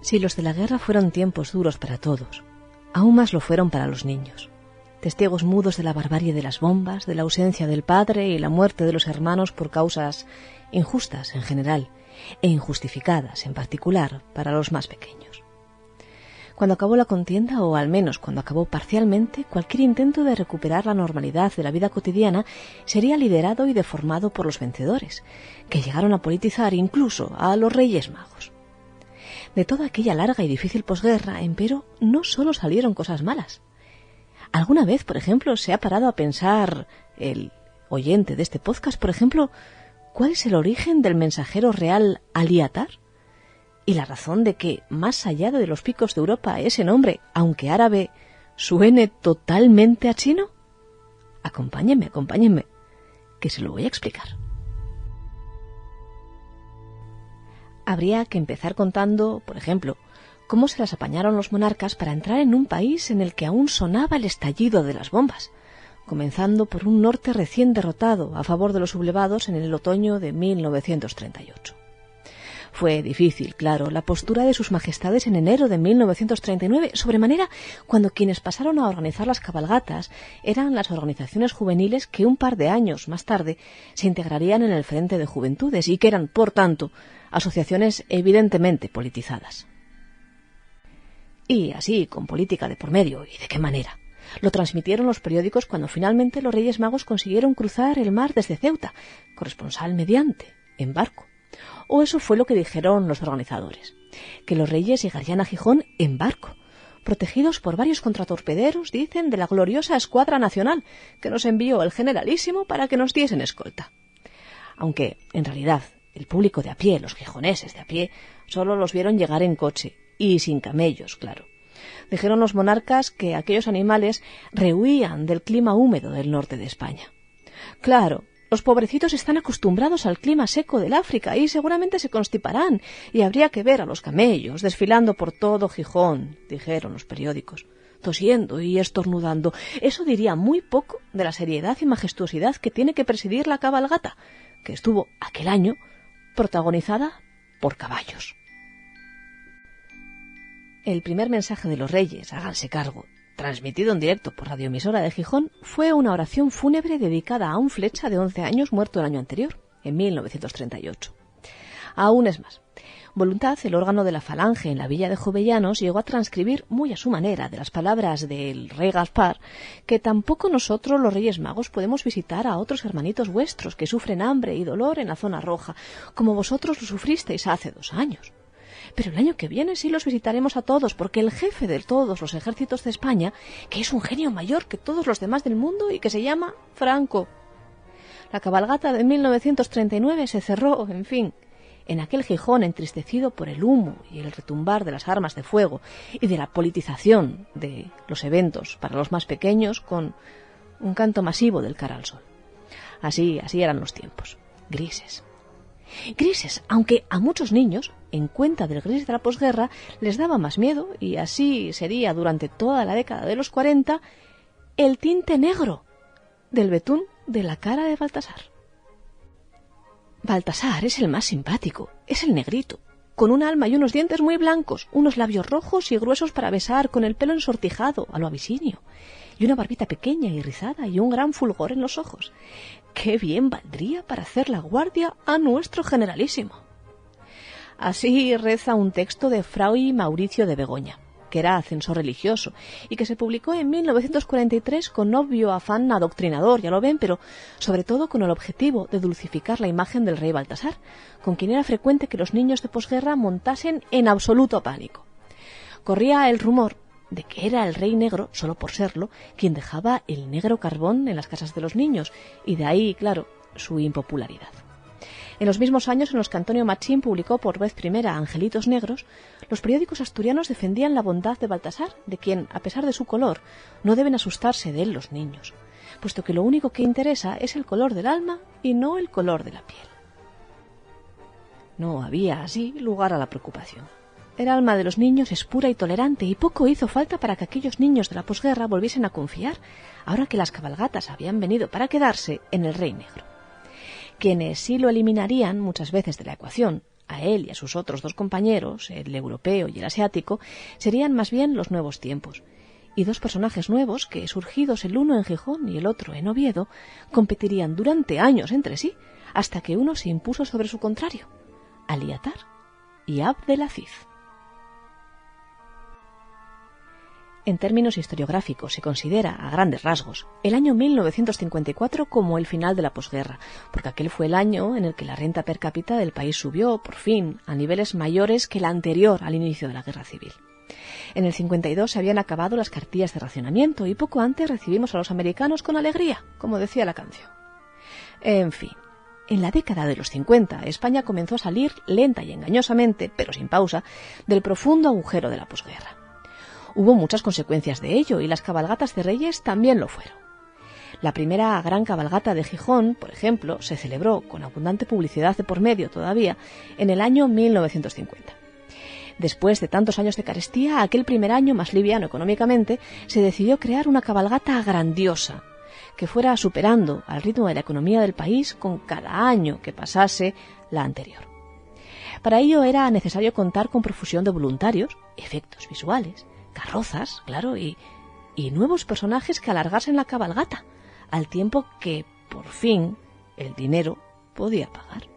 Si los de la guerra fueron tiempos duros para todos, aún más lo fueron para los niños. Testigos mudos de la barbarie de las bombas, de la ausencia del padre y la muerte de los hermanos por causas injustas en general e injustificadas en particular para los más pequeños. Cuando acabó la contienda, o al menos cuando acabó parcialmente, cualquier intento de recuperar la normalidad de la vida cotidiana sería liderado y deformado por los vencedores, que llegaron a politizar incluso a los Reyes Magos. De toda aquella larga y difícil posguerra, empero, no solo salieron cosas malas. ¿Alguna vez, por ejemplo, se ha parado a pensar el oyente de este podcast, por ejemplo, cuál es el origen del mensajero real Aliatar? Y la razón de que, más allá de los picos de Europa, ese nombre, aunque árabe, suene totalmente a chino? Acompáñenme, que se lo voy a explicar. Habría que empezar contando, por ejemplo, cómo se las apañaron los monarcas para entrar en un país en el que aún sonaba el estallido de las bombas, comenzando por un norte recién derrotado a favor de los sublevados en el otoño de 1938. Fue difícil, claro, la postura de sus majestades en enero de 1939, sobremanera cuando quienes pasaron a organizar las cabalgatas eran las organizaciones juveniles que un par de años más tarde se integrarían en el Frente de Juventudes y que eran, por tanto, asociaciones evidentemente politizadas. Y así, con política de por medio, ¿y de qué manera? Lo transmitieron los periódicos cuando finalmente los Reyes Magos consiguieron cruzar el mar desde Ceuta, corresponsal mediante, en barco. O eso fue lo que dijeron los organizadores, que los reyes llegarían a Gijón en barco, protegidos por varios contratorpederos, dicen, de la gloriosa Escuadra Nacional, que nos envió el Generalísimo para que nos diesen escolta. Aunque, en realidad, el público de a pie, los gijoneses de a pie, solo los vieron llegar en coche, y sin camellos, claro. Dijeron los monarcas que aquellos animales rehuían del clima húmedo del norte de España. Claro, los pobrecitos están acostumbrados al clima seco del África y seguramente se constiparán, y habría que ver a los camellos desfilando por todo Gijón, dijeron los periódicos, tosiendo y estornudando. Eso diría muy poco de la seriedad y majestuosidad que tiene que presidir la cabalgata, que estuvo aquel año protagonizada por caballos. El primer mensaje de los reyes, háganse cargo, transmitido en directo por radioemisora de Gijón, fue una oración fúnebre dedicada a un flecha de 11 años muerto el año anterior, en 1938. Aún es más, Voluntad, el órgano de la Falange en la villa de Jovellanos, llegó a transcribir muy a su manera de las palabras del rey Gaspar que tampoco nosotros los Reyes Magos podemos visitar a otros hermanitos vuestros que sufren hambre y dolor en la zona roja, como vosotros lo sufristeis hace 2 años. Pero el año que viene sí los visitaremos a todos, porque el jefe de todos los ejércitos de España, que es un genio mayor que todos los demás del mundo y que se llama Franco. La cabalgata de 1939 se cerró, en fin, en aquel Gijón entristecido por el humo y el retumbar de las armas de fuego y de la politización de los eventos para los más pequeños, con un canto masivo del cara al sol. Así eran los tiempos, grises. Grises, aunque a muchos niños, en cuenta del gris de la posguerra, les daba más miedo, y así sería durante toda la década de los 40, el tinte negro del betún de la cara de Baltasar. Baltasar es el más simpático, es el negrito, con un alma y unos dientes muy blancos, unos labios rojos y gruesos para besar, con el pelo ensortijado a lo abisinio, y una barbita pequeña y rizada y un gran fulgor en los ojos. ¡Qué bien valdría para hacer la guardia a nuestro Generalísimo! Así reza un texto de Fray Mauricio de Begoña, que era censor religioso, y que se publicó en 1943 con obvio afán adoctrinador, ya lo ven, pero sobre todo con el objetivo de dulcificar la imagen del rey Baltasar, con quien era frecuente que los niños de posguerra montasen en absoluto pánico. Corría el rumor de que era el rey negro, solo por serlo, quien dejaba el negro carbón en las casas de los niños, y de ahí, claro, su impopularidad. En los mismos años en los que Antonio Machín publicó por vez primera Angelitos Negros, los periódicos asturianos defendían la bondad de Baltasar, de quien, a pesar de su color, no deben asustarse de él los niños, puesto que lo único que interesa es el color del alma y no el color de la piel. No había, así, lugar a la preocupación. El alma de los niños es pura y tolerante, y poco hizo falta para que aquellos niños de la posguerra volviesen a confiar, ahora que las cabalgatas habían venido para quedarse, en el rey negro. Quienes sí lo eliminarían muchas veces de la ecuación, a él y a sus otros dos compañeros, el europeo y el asiático, serían más bien los nuevos tiempos. Y dos personajes nuevos que, surgidos el uno en Gijón y el otro en Oviedo, competirían durante años entre sí, hasta que uno se impuso sobre su contrario, Aliatar y Abdelaziz. En términos historiográficos se considera, a grandes rasgos, el año 1954 como el final de la posguerra, porque aquel fue el año en el que la renta per cápita del país subió, por fin, a niveles mayores que el anterior al inicio de la Guerra Civil. En el 52 se habían acabado las cartillas de racionamiento y poco antes recibimos a los americanos con alegría, como decía la canción. En fin, en la década de los 50 España comenzó a salir lenta y engañosamente, pero sin pausa, del profundo agujero de la posguerra. Hubo muchas consecuencias de ello y las cabalgatas de Reyes también lo fueron. La primera gran cabalgata de Gijón, por ejemplo, se celebró, con abundante publicidad de por medio todavía, en el año 1950. Después de tantos años de carestía, aquel primer año más liviano económicamente, se decidió crear una cabalgata grandiosa, que fuera superando al ritmo de la economía del país con cada año que pasase la anterior. Para ello era necesario contar con profusión de voluntarios, efectos visuales, carrozas, claro, y nuevos personajes que alargasen la cabalgata, al tiempo que, por fin, el dinero podía pagar.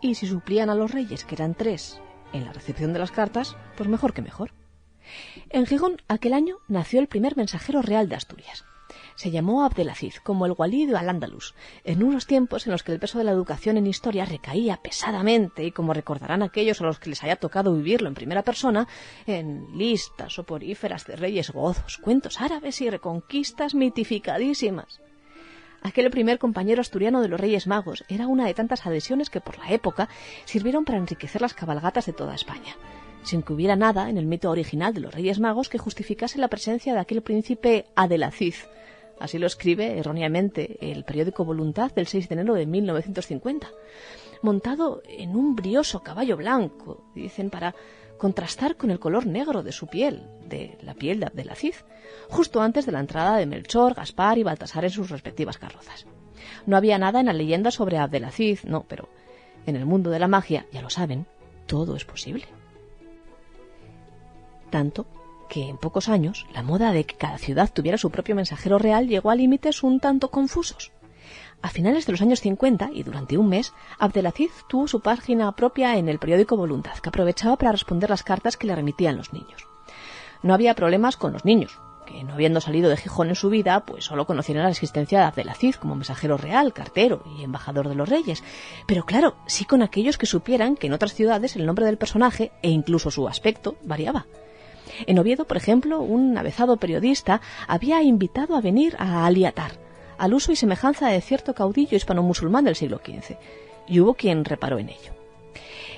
Y si suplían a los reyes, que eran 3, en la recepción de las cartas, pues mejor que mejor. En Gijón, aquel año, nació el primer mensajero real de Asturias. Se llamó Abdelaziz, como el Walí de Al-Ándalus, en unos tiempos en los que el peso de la educación en historia recaía pesadamente, y como recordarán aquellos a los que les haya tocado vivirlo en primera persona, en listas soporíferas de reyes godos, cuentos árabes y reconquistas mitificadísimas. Aquel primer compañero asturiano de los Reyes Magos era una de tantas adhesiones que por la época sirvieron para enriquecer las cabalgatas de toda España, sin que hubiera nada en el mito original de los Reyes Magos que justificase la presencia de aquel príncipe Abdelaziz. Así lo escribe erróneamente el periódico Voluntad del 6 de enero de 1950, montado en un brioso caballo blanco, dicen, para contrastar con el color negro de su piel, de la piel de Abdelaziz, justo antes de la entrada de Melchor, Gaspar y Baltasar en sus respectivas carrozas. No había nada en la leyenda sobre Abdelaziz, no, pero en el mundo de la magia, ya lo saben, todo es posible. Tanto que en pocos años la moda de que cada ciudad tuviera su propio mensajero real llegó a límites un tanto confusos. A finales de los años 50 y durante un mes, Abdelaziz tuvo su página propia en el periódico Voluntad, que aprovechaba para responder las cartas que le remitían los niños. No había problemas con los niños, que no habiendo salido de Gijón en su vida, pues solo conocieron la existencia de Abdelaziz como mensajero real, cartero y embajador de los reyes. Pero claro, sí con aquellos que supieran que en otras ciudades el nombre del personaje e incluso su aspecto variaba. En Oviedo, por ejemplo, un avezado periodista había invitado a venir a Aliatar, al uso y semejanza de cierto caudillo hispano-musulmán del siglo XV, y hubo quien reparó en ello.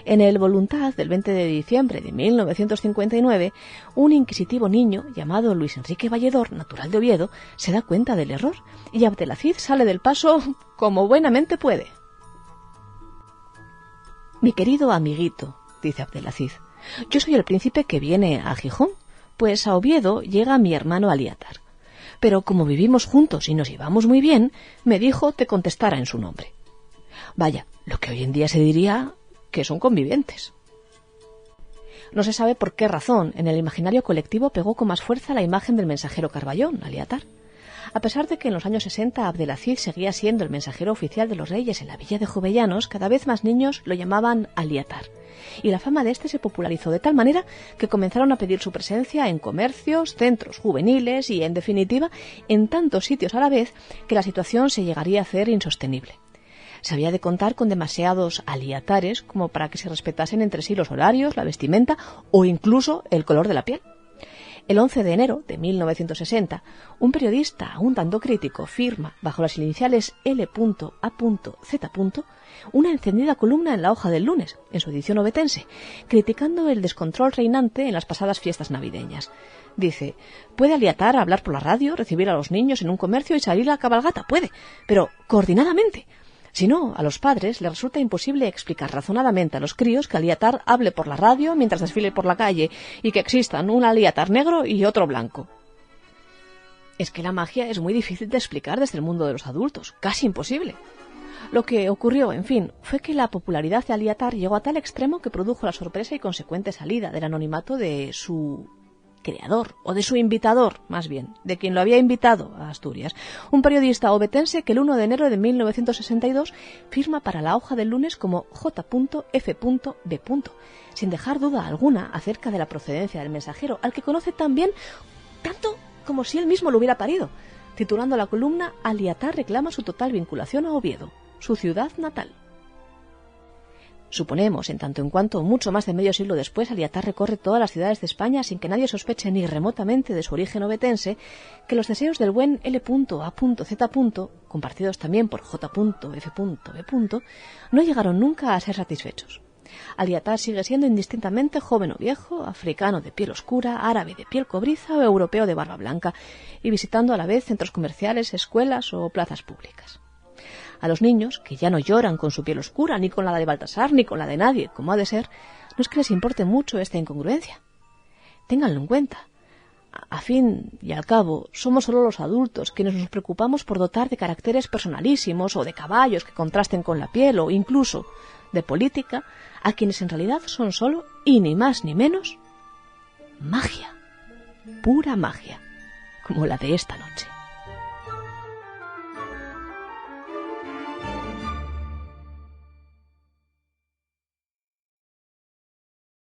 En el Voluntad del 20 de diciembre de 1959, un inquisitivo niño llamado Luis Enrique Valledor, natural de Oviedo, se da cuenta del error, y Abdelaziz sale del paso como buenamente puede. «Mi querido amiguito», dice Abdelaziz, «yo soy el príncipe que viene a Gijón, pues a Oviedo llega mi hermano Aliatar. Pero como vivimos juntos y nos llevamos muy bien, me dijo te contestara en su nombre». Vaya, lo que hoy en día se diría que son convivientes. No se sabe por qué razón en el imaginario colectivo pegó con más fuerza la imagen del mensajero Carballón, Aliatar. A pesar de que en los años 60 Abdelaziz seguía siendo el mensajero oficial de los reyes en la villa de Jovellanos, cada vez más niños lo llamaban Aliatar. Y la fama de este se popularizó de tal manera que comenzaron a pedir su presencia en comercios, centros juveniles y, en definitiva, en tantos sitios a la vez que la situación se llegaría a hacer insostenible. Se había de contar con demasiados aliatares como para que se respetasen entre sí los horarios, la vestimenta o incluso el color de la piel. El 11 de enero de 1960, un periodista un tanto crítico firma, bajo las iniciales L.A.Z., una encendida columna en la Hoja del Lunes, en su edición ovetense, criticando el descontrol reinante en las pasadas fiestas navideñas. Dice, puede Aliatar hablar por la radio, recibir a los niños en un comercio y salir a la cabalgata, puede, pero coordinadamente. Si no, a los padres les resulta imposible explicar razonadamente a los críos que Aliatar hable por la radio mientras desfile por la calle y que existan un Aliatar negro y otro blanco. Es que la magia es muy difícil de explicar desde el mundo de los adultos, casi imposible. Lo que ocurrió, en fin, fue que la popularidad de Aliatar llegó a tal extremo que produjo la sorpresa y consecuente salida del anonimato de su creador, o de su invitador, más bien, de quien lo había invitado a Asturias, un periodista ovetense que el 1 de enero de 1962 firma para la hoja del Lunes como J.F.B. sin dejar duda alguna acerca de la procedencia del mensajero, al que conoce tan bien, tanto como si él mismo lo hubiera parido, titulando la columna Aliatar reclama su total vinculación a Oviedo, su ciudad natal. Suponemos, en tanto en cuanto, mucho más de medio siglo después, Aliatar recorre todas las ciudades de España sin que nadie sospeche ni remotamente de su origen ovetense, que los deseos del buen L.A.Z., compartidos también por J.F.B., no llegaron nunca a ser satisfechos. Aliatar sigue siendo indistintamente joven o viejo, africano de piel oscura, árabe de piel cobriza o europeo de barba blanca, y visitando a la vez centros comerciales, escuelas o plazas públicas. A los niños, que ya no lloran con su piel oscura, ni con la de Baltasar, ni con la de nadie, como ha de ser, no es que les importe mucho esta incongruencia. Ténganlo en cuenta. A fin y al cabo, somos solo los adultos quienes nos preocupamos por dotar de caracteres personalísimos o de caballos que contrasten con la piel o incluso de política a quienes en realidad son solo, y ni más ni menos, magia. Pura magia, como la de esta noche.